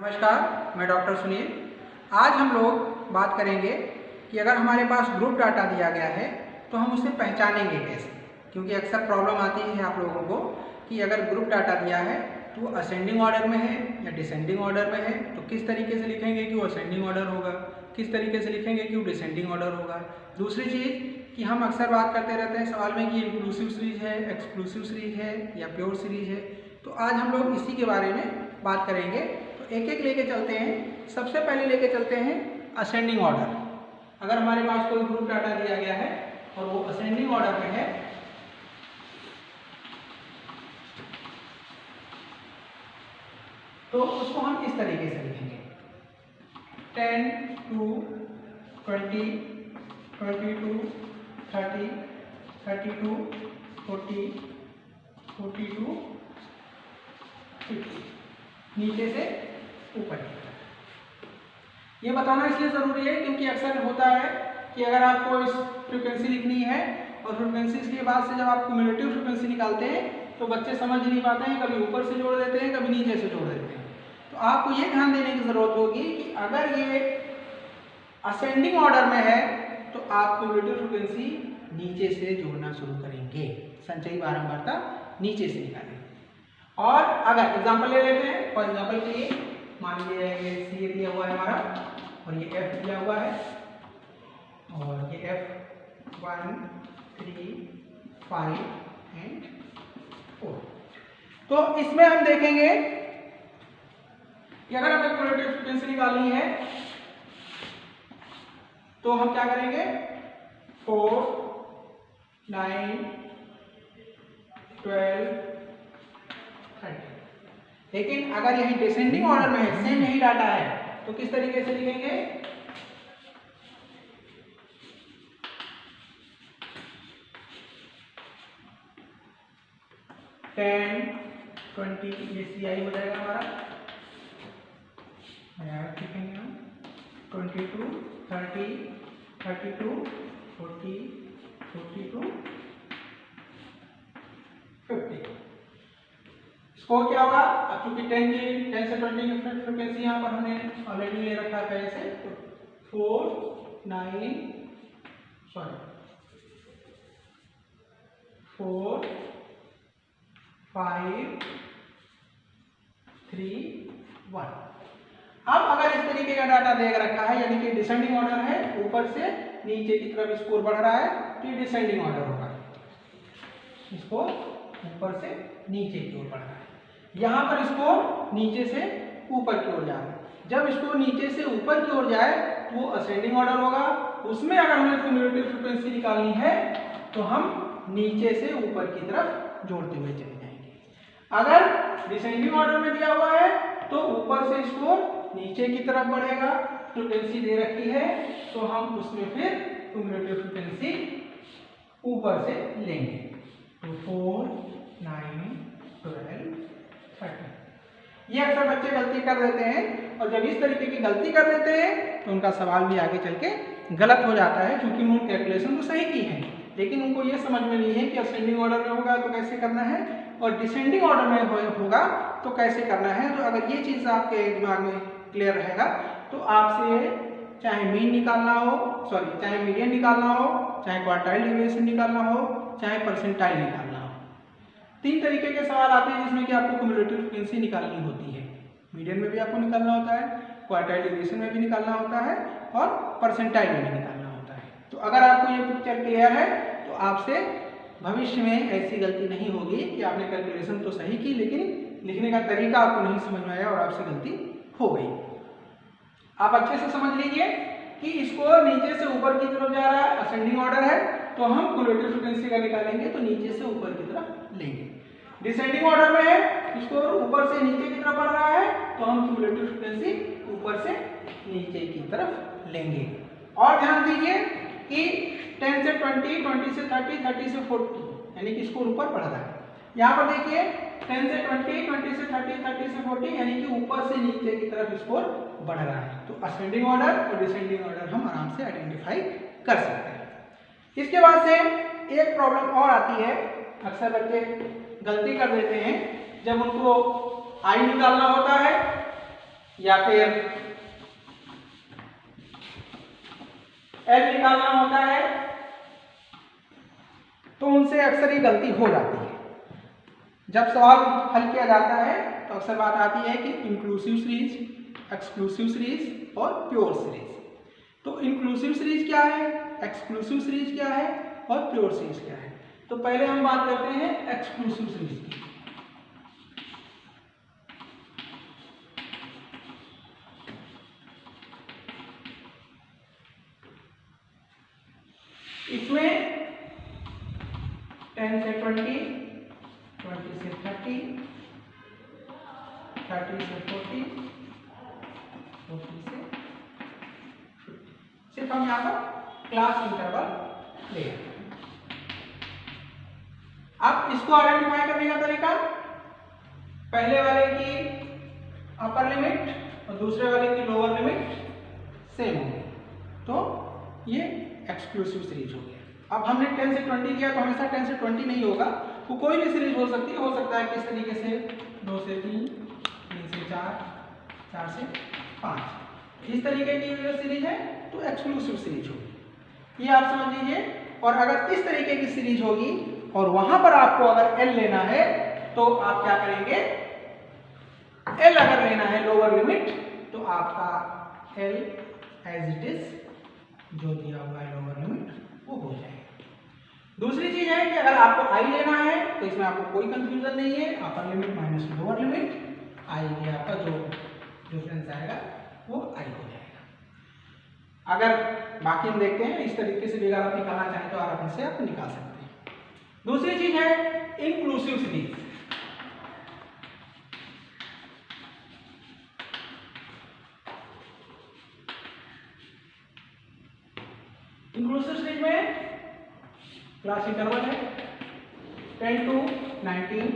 नमस्कार, मैं डॉक्टर सुनील। आज हम लोग बात करेंगे कि अगर हमारे पास ग्रुप डाटा दिया गया है तो हम उसे पहचानेंगे कैसे। क्योंकि अक्सर प्रॉब्लम आती है आप लोगों को कि अगर ग्रुप डाटा दिया है तो वो असेंडिंग ऑर्डर में है या डिसेंडिंग ऑर्डर में है, तो किस तरीके से लिखेंगे कि वो असेंडिंग ऑर्डर होगा, किस तरीके से लिखेंगे कि वो डिसेंडिंग ऑर्डर होगा। दूसरी चीज़ कि हम अक्सर बात करते रहते हैं सवाल में कि इंक्लूसिव सीरीज है, एक्सक्लूसिव सीरीज है या प्योर सीरीज है। तो आज हम लोग इसी के बारे में बात करेंगे। तो एक एक लेके चलते हैं। सबसे पहले लेके चलते हैं असेंडिंग ऑर्डर। अगर हमारे पास कोई ग्रुप डाटा दिया गया है और वो असेंडिंग ऑर्डर में है तो उसको हम इस तरीके से लिखेंगे 10 to 20, 22, 30, 32, 40, 42, 50, नीचे से ऊपर की तरफ। ये बताना इसलिए ज़रूरी है क्योंकि अक्सर होता है कि अगर आपको इस फ्रीक्वेंसी लिखनी है और फ्रीक्वेंसी के बाद से जब आप क्यूमुलेटिव फ्रीक्वेंसी निकालते हैं तो बच्चे समझ नहीं पाते हैं, कभी ऊपर से जोड़ देते हैं, कभी नीचे से जोड़ देते हैं। तो आपको ये ध्यान देने की ज़रूरत होगी कि अगर ये असेंडिंग ऑर्डर में है तो आप क्यूमुलेटिव फ्रीक्वेंसी नीचे से जोड़ना शुरू करेंगे, संचयी बारंबारता नीचे से निकालेंगे। और अगर एग्जाम्पल ले लेते हैं, फॉर एग्जाम्पल के लिए मान लीजिए ये सी दिया हुआ है हमारा और ये एफ दिया हुआ है और ये एफ 1, 3, 5 एंड 4। तो इसमें हम देखेंगे कि अगर हमें क्यूमुलेटिव फ्रीक्वेंसी निकालनी है तो हम क्या करेंगे 4, 9, 12, 30। लेकिन अगर यही डिसेंडिंग ऑर्डर में है, सेम यही डाटा है, तो किस तरीके से लिखेंगे 10, 20, ये CI हो जाएगा हमारा, लिखेंगे हम 22, 30, 32, 40, 42, 50। स्कोर क्या होगा? अब चूंकि 10 से 20 की फ्रीक्वेंसी यहाँ पर हमने ऑलरेडी ले रखा है पहले से, तो 4, 9, 5, 3, 1। अब अगर इस तरीके का डाटा दे रखा है यानी कि डिसेंडिंग ऑर्डर है, ऊपर से नीचे की तरफ स्कोर बढ़ रहा है तो ये डिसेंडिंग ऑर्डर होगा, इसको ऊपर से नीचे की ओर बढ़ रहा है। यहाँ पर स्कोर नीचे से ऊपर की ओर जा रहा है। जब स्कोर नीचे से ऊपर की ओर जाए तो वो असेंडिंग ऑर्डर होगा। उसमें अगर हमें क्यूमुलेटिव फ्रीक्वेंसी निकालनी है तो हम नीचे से ऊपर की तरफ जोड़ते हुए चले जाएंगे। अगर डिसेंडिंग ऑर्डर में दिया हुआ है तो ऊपर से स्कोर नीचे की तरफ बढ़ेगा, फ्रीक्वेंसी दे रखी है तो हम उसमें फिर क्यूमुलेटिव फ्रीक्वेंसी ऊपर से लेंगे। तो 4, 9, 12, 30। ये अक्सर बच्चे गलती कर देते हैं और जब इस तरीके की गलती कर देते हैं तो उनका सवाल भी आगे चल के गलत हो जाता है, क्योंकि उन्होंने कैलकुलेशन तो सही की है लेकिन उनको ये समझ में नहीं है कि असेंडिंग ऑर्डर में होगा तो कैसे करना है और डिसेंडिंग ऑर्डर में होगा तो कैसे करना है। तो अगर ये चीज़ आपके दिमाग में क्लियर रहेगा तो आपसे चाहे मीन निकालना हो, चाहे मीडियन निकालना हो, चाहे क्वार्टाइल डेविएशन निकालना हो, चाहे परसेंटाइल निकालना हो, 3 तरीके के सवाल आते हैं जिसमें कि आपको क्यूमुलेटिव फ्रीक्वेंसी निकालनी होती है। मीडियन में भी आपको निकालना होता है, क्वार्टाइल डेविएशन में भी निकालना होता है और परसेंटाइल में भी निकालना होता है। तो अगर आपको ये पिक्चर क्लियर है तो आपसे भविष्य में ऐसी गलती नहीं होगी कि आपने कैलकुलेशन तो सही की लेकिन लिखने का तरीका आपको नहीं समझ में आया और आपसे गलती हो गई। आप अच्छे से समझ लीजिए कि इसको नीचे से ऊपर की तरफ जा रहा है, असेंडिंग ऑर्डर है तो हम क्यूमुलेटिव फ्रीक्वेंसी का निकालेंगे तो नीचे से ऊपर की तरफ लेंगे। डिसेंडिंग ऑर्डर में है, इसको ऊपर से नीचे की तरफ बढ़ रहा है तो हम क्यूमुलेटिव फ्रीक्वेंसी ऊपर से नीचे की तरफ लेंगे। और ध्यान दीजिए कि 10 से 20, 20 से 30, 30 से 40 यानी कि स्कोर ऊपर बढ़ रहा है। यहाँ पर देखिए 10 से 20, 20 से 30, 30 से 40 यानी कि ऊपर से नीचे की तरफ स्कोर बढ़ रहा है। तो असेंडिंग ऑर्डर और डिसेंडिंग ऑर्डर हम आराम से आइडेंटिफाई कर सकते हैं। इसके बाद से एक प्रॉब्लम और आती है, अक्सर बच्चे गलती कर देते हैं जब उनको आई निकालना होता है या फिर एल निकालना होता है, तो उनसे अक्सर ये गलती हो जाती है। जब सवाल हल किया जाता है तो अक्सर बात आती है कि इंक्लूसिव सीरीज, एक्सक्लूसिव सीरीज और प्योर सीरीज। तो इंक्लूसिव सीरीज क्या है, एक्सक्लूसिव सीरीज क्या है और प्योर सीरीज क्या है। तो पहले हम बात करते हैं एक्सक्लूसिव सीरीज की। इसमें 10 से 20, 20 से 30, 30 से 40, 40 से 50, सिर्फ हम यहाँ पर क्लास इंटरवल ले। अब इसको आइडेंटिफाई करने का तरीका, पहले वाले की अपर लिमिट और दूसरे वाले की लोअर लिमिट सेम होगी, तो ये एक्सक्लूसिव सीरीज हो गया। अब हमने 10 से 20 किया तो हमेशा 10 से 20 नहीं होगा, तो कोई भी सीरीज हो सकती है। हो सकता है किस तरीके से 2 से 3, 3 से 4, 4 से 5, इस तरीके की जो सीरीज है तो एक्सक्लूसिव सीरीज होगी, ये आप समझ लीजिए। और अगर इस तरीके की सीरीज होगी और वहां पर आपको अगर एल लेना है तो आप क्या करेंगे, एल अगर लेना है लोअर लिमिट तो आपका एल एज इट इज जो दिया हुआ है लोअर लिमिट वो हो जाएगा। दूसरी चीज है कि अगर आपको आई लेना है तो इसमें आपको कोई कंफ्यूजन नहीं है, upper limit minus lower limit, I के आपका जो डिफरेंस आएगा वो आई हो जाएगा। अगर बाकी हम देखते हैं इस तरीके से भी अगर आप निकालना चाहें तो आप अपने से आप निकाल सकते हैं। दूसरी चीज है इंक्लूसिव सीरीज। इंक्लूसिव सीरीज में क्लास इंटरवल है 10 to 19,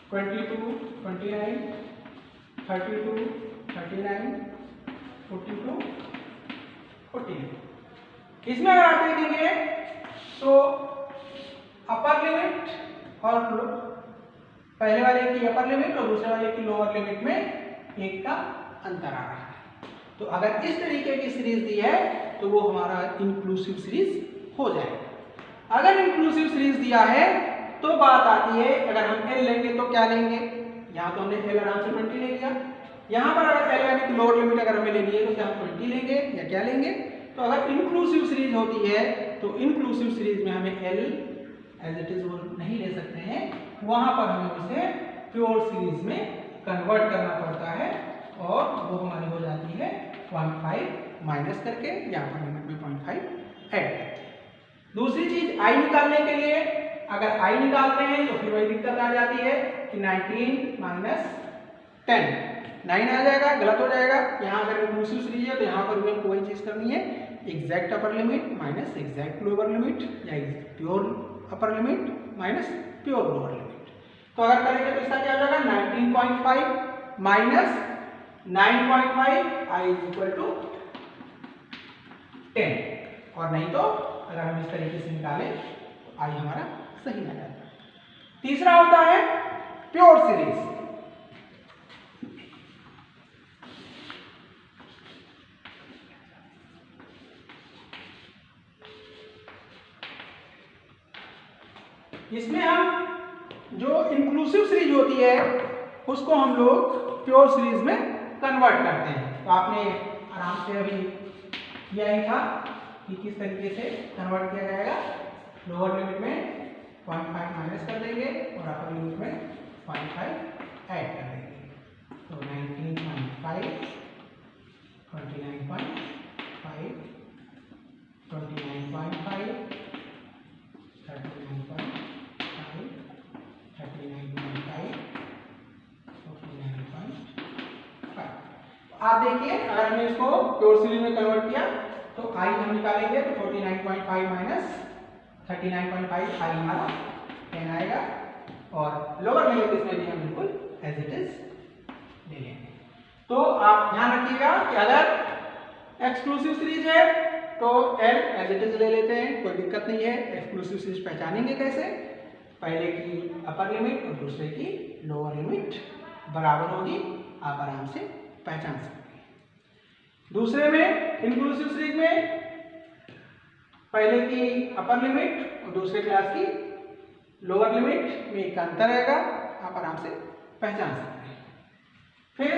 20 to 29, 30 to 39, 40 to 49। इसमें अगर आप देखेंगे तो अपर लिमिट और पहले वाले की अपर लिमिट और दूसरे वाले की लोअर लिमिट में एक का अंतर आ रहा है। तो अगर इस तरीके की सीरीज दी है तो वो हमारा इंक्लूसिव सीरीज हो जाएगा। अगर इंक्लूसिव सीरीज दिया है तो बात आती है अगर हम एल लेंगे तो क्या लेंगे, यहाँ तो हमने एल आराम से 20 ले लिया, यहाँ पर अगर एल यानी कि लोअर लिमिट अगर हमें लेनी है तो क्या हम 20 लेंगे या क्या लेंगे। तो अगर इंक्लूसिव सीरीज होती है तो इंक्लूसिव सीरीज में हमें एल एज इट इज वो नहीं ले सकते हैं, वहां पर हमें उसे प्योर सीरीज में कन्वर्ट करना पड़ता है और वो हमारी हो जाती है 0.5 माइनस करके, यहाँ पर लिमिट में 0.5 ऐड करके। दूसरी चीज आई निकालने के लिए, अगर आई निकालते हैं तो फिर वही दिक्कत आ जाती है कि 19 माइनस 10 9 आ जाएगा, गलत हो जाएगा। यहाँ अगर इंक्लूसिव सीरीज है तो यहाँ पर भी हमको वही चीज करनी है, exact upper limit minus exact lower limit या pure upper limit minus pure lower limit. तो अगर करेंगे तो इसका क्या हो जाएगा 19.5 minus 9.5 I is equal to 10, और नहीं तो अगर हम इस तरीके से निकालें तो आई हमारा सही आ जाता है। तीसरा होता है प्योर सीरीज। इसमें हम जो इंक्लूसिव सीरीज होती है उसको हम लोग प्योर सीरीज में कन्वर्ट करते हैं। तो आपने आराम से अभी किया ही था कि किस तरीके से कन्वर्ट किया जाएगा। लोअर लिमिट में 0.5 माइनस कर देंगे और अपर लिमिट में 0.5 ऐड कर देंगे। तो 19.5, 29.5, 29.5, 39.5, 39.5, 49.5। आप देखिए अगर हमने इसको प्योर सीरीज में कन्वर्ट किया तो आई हम निकालेंगे तो 49.5 माइनस 39.5 आई हमारा 10 आएगा, और लोअर लिमिट इसमें भी हम बिल्कुल एज इट इज ले लेंगे। तो आप ध्यान रखिएगा कि अगर एक्सक्लूसिव सीरीज है तो एल एज इट इज ले लेते हैं, कोई दिक्कत नहीं है। एक्सक्लूसिव सीरीज पहचानेंगे कैसे, पहले की अपर लिमिट और दूसरे की लोअर लिमिट बराबर होगी, आप आराम से पहचान सकते हैं। दूसरे में इंक्लूसिव सीरीज में पहले की अपर लिमिट और दूसरे क्लास की लोअर लिमिट में एक अंतर रहेगा, आप आराम से पहचान सकते हैं। फिर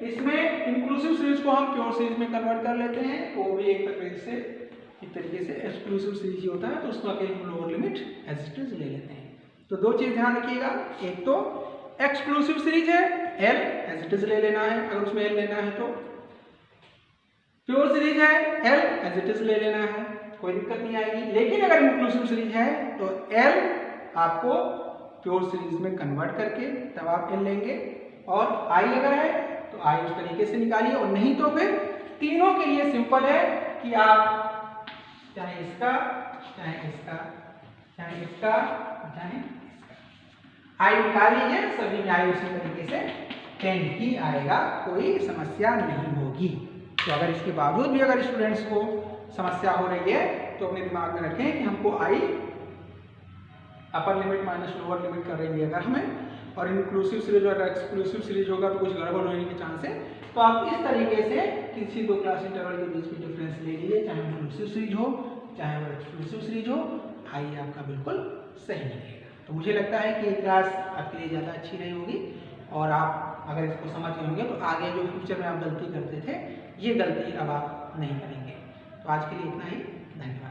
इसमें इंक्लूसिव सीरीज को हम प्योर सीरीज में कन्वर्ट कर लेते हैं, तो वो भी एक तरीके से एक्सक्लूसिव सीरीज ही होता है, तो उसका हम lower limit as it is ले लेते हैं। तो दो चीज ध्यान रखिएगा, एक तो एक्सक्लूसिव सीरीज है एल एज इट इज ले लेना है, अगर उसमें एल लेना है तो प्योर सीरीज है एल एज इट इज ले लेना है, कोई दिक्कत नहीं आएगी। लेकिन अगर इंक्लूसिव सीरीज है तो एल आपको प्योर सीरीज में कन्वर्ट करके तब आप एल लेंगे, और आई अगर है तो आई उस तरीके से निकालिए, और नहीं तो फिर तीनों के लिए सिंपल है कि आप चाहे इसका चाहे इसका चाहे इसका चाहे इसका आई निकाल लीजिए, सभी में आई उसी तरीके से 10 ही आएगा, कोई समस्या नहीं होगी। तो अगर इसके बावजूद भी अगर स्टूडेंट्स को समस्या हो रही है तो अपने दिमाग में रखें कि हमको I upper limit minus lower limit कर रही है अगर हमें, और इंक्लूसिव सीरीज और एक्सक्लूसिव सीरीज होगा तो कुछ गड़बड़ होने के चांस है। तो आप इस तरीके से किसी दो क्लास इंटरवल के बीच में डिफरेंस ले लीजिए, चाहे इंक्लूसिव सीरीज हो चाहे वो एक्सक्लूसिव सीरीज हो, आई आपका बिल्कुल सही निकलेगा। तो मुझे लगता है कि ये क्लास आपके लिए ज़्यादा अच्छी नहीं होगी, और आप अगर इसको समझ गए होंगे तो आगे जो फ्यूचर में आप गलती करते थे ये गलती अब आप नहीं करेंगे। तो आज के लिए इतना ही, धन्यवाद।